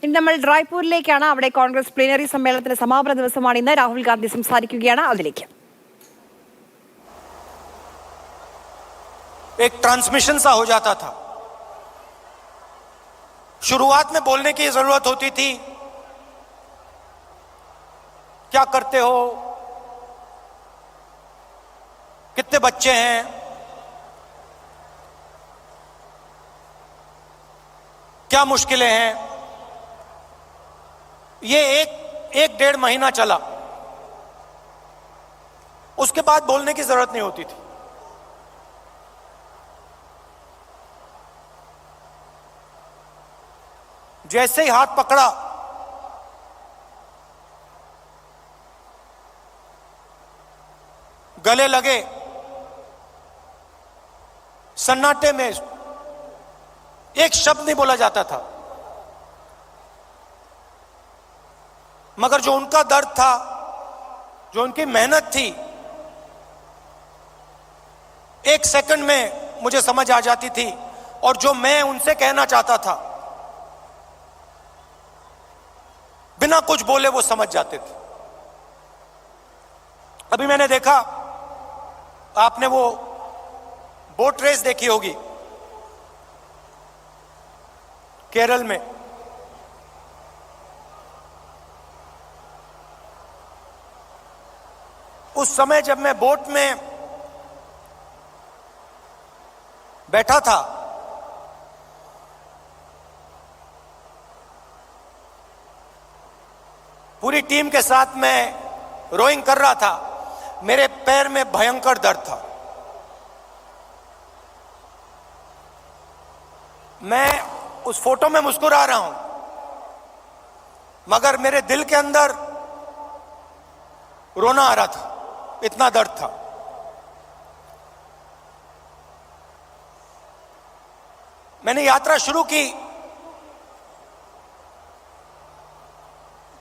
ഇനി നമ്മൾ റായ്പൂരിലേക്കാണ്. അവിടെ കോൺഗ്രസ് പ്ലീനറി സമ്മേളനത്തിന്റെ സമാപന ദിവസമാണ് ഇന്ന്. രാഹുൽ ഗാന്ധി സംസാരിക്കുകയാണ്. അതിലേക്ക് एक ट्रांसमिशन सा हो जाता था। शुरुआत में बोलने की जरूरत होती थी, क्या करते हो, कितने बच्चे हैं, क्या मुश्किलें हैं। ये एक डेढ़ महीना चला, उसके बाद बोलने की जरूरत नहीं होती थी। जैसे ही हाथ पकड़ा, गले लगे, सन्नाटे में एक शब्द नहीं बोला जाता था। मगर जो उनका दर्द था, जो उनकी मेहनत थी, एक सेकंड में मुझे समझ आ जाती थी। और जो मैं उनसे कहना चाहता था, बिना कुछ बोले वो समझ जाते थे। अभी मैंने देखा, आपने वो बोट रेस देखी होगी केरल में। उस समय जब मैं बोट में बैठा था, पूरी टीम के साथ मैं रोइंग कर रहा था, मेरे पैर में भयंकर दर्द था। मैं उस फोटो में मुस्कुरा रहा हूं, मगर मेरे दिल के अंदर रोना आ रहा था, इतना दर्द था। मैंने यात्रा शुरू की,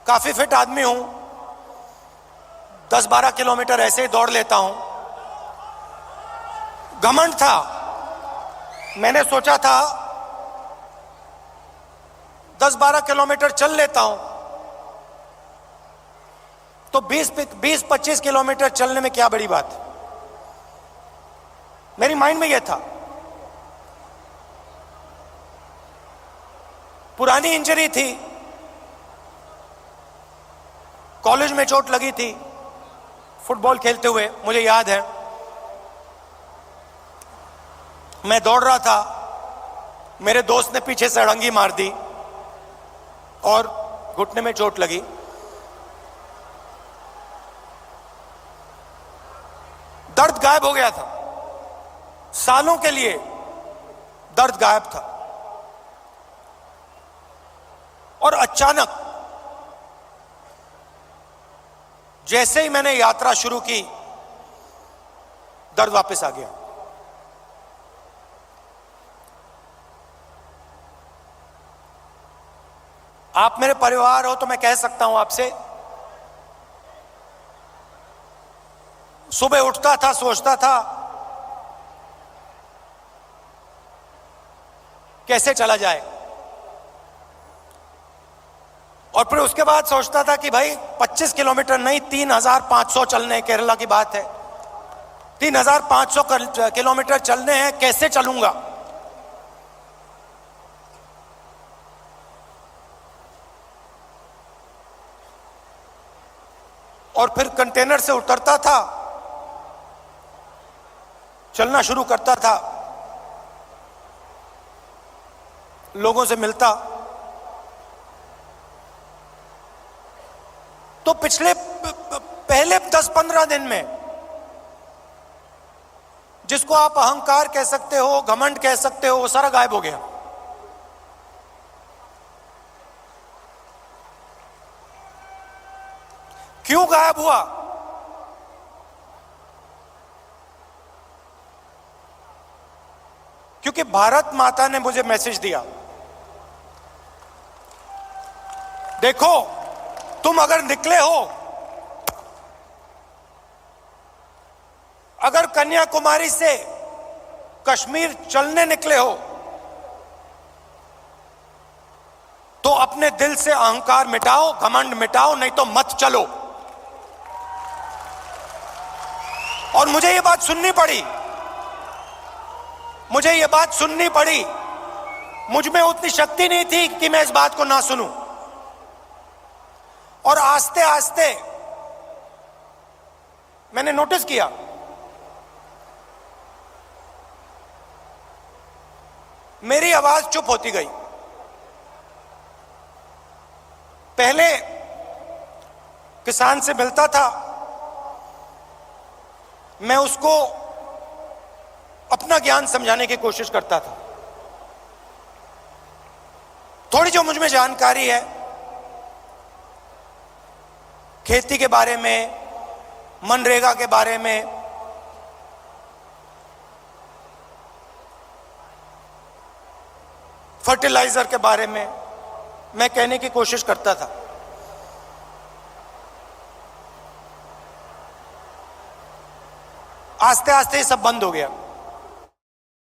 काफी फिट आदमी हूं, 10-12 किलोमीटर ऐसे ही दौड़ लेता हूं। घमंड था, मैंने सोचा था 10-12 किलोमीटर चल लेता हूं तो 20-25 किलोमीटर चलने में क्या बड़ी बात है। मेरी माइंड में यह था। पुरानी इंजरी थी, कॉलेज में चोट लगी थी फुटबॉल खेलते हुए, मुझे याद है। मैं दौड़ रहा था, मेरे दोस्त ने पीछे से अड़ंगी मार दी और घुटने में चोट लगी। दर्द गायब हो गया था, सालों के लिए दर्द गायब था। और अचानक जैसे ही मैंने यात्रा शुरू की, दर्द वापस आ गया। आप मेरे परिवार हो तो मैं कह सकता हूं आपसे, सुबह उठता था, सोचता था कैसे चला जाए, और फिर उसके बाद सोचता था कि भाई 25 किलोमीटर नहीं, 3500 चलने, केरला की बात है, 3500 किलोमीटर चलने हैं, कैसे चलूंगा। और फिर कंटेनर से उतरता था, चलना शुरू करता था, लोगों से मिलता। तो पहले 10-15 दिन में, जिसको आप अहंकार कह सकते हो, घमंड कह सकते हो, वो सारा गायब हो गया। क्यों गायब हुआ? क्योंकि भारत माता ने मुझे मैसेज दिया, देखो तुम अगर निकले हो, अगर कन्याकुमारी से कश्मीर चलने निकले हो, तो अपने दिल से अहंकार मिटाओ, घमंड मिटाओ, नहीं तो मत चलो। और मुझे ये बात सुननी पड़ी, मुझ में उतनी शक्ति नहीं थी कि मैं इस बात को ना सुनूं। और आस्ते आस्ते मैंने नोटिस किया, मेरी आवाज चुप होती गई। पहले किसान से मिलता था, मैं उसको अपना ज्ञान समझाने की कोशिश करता था। थोड़ी जो मुझ में जानकारी है खेती के बारे में, मनरेगा के बारे में, फर्टिलाइजर के बारे में मैं कहने की कोशिश करता था। आस्ते आस्ते ये सब बंद हो गया।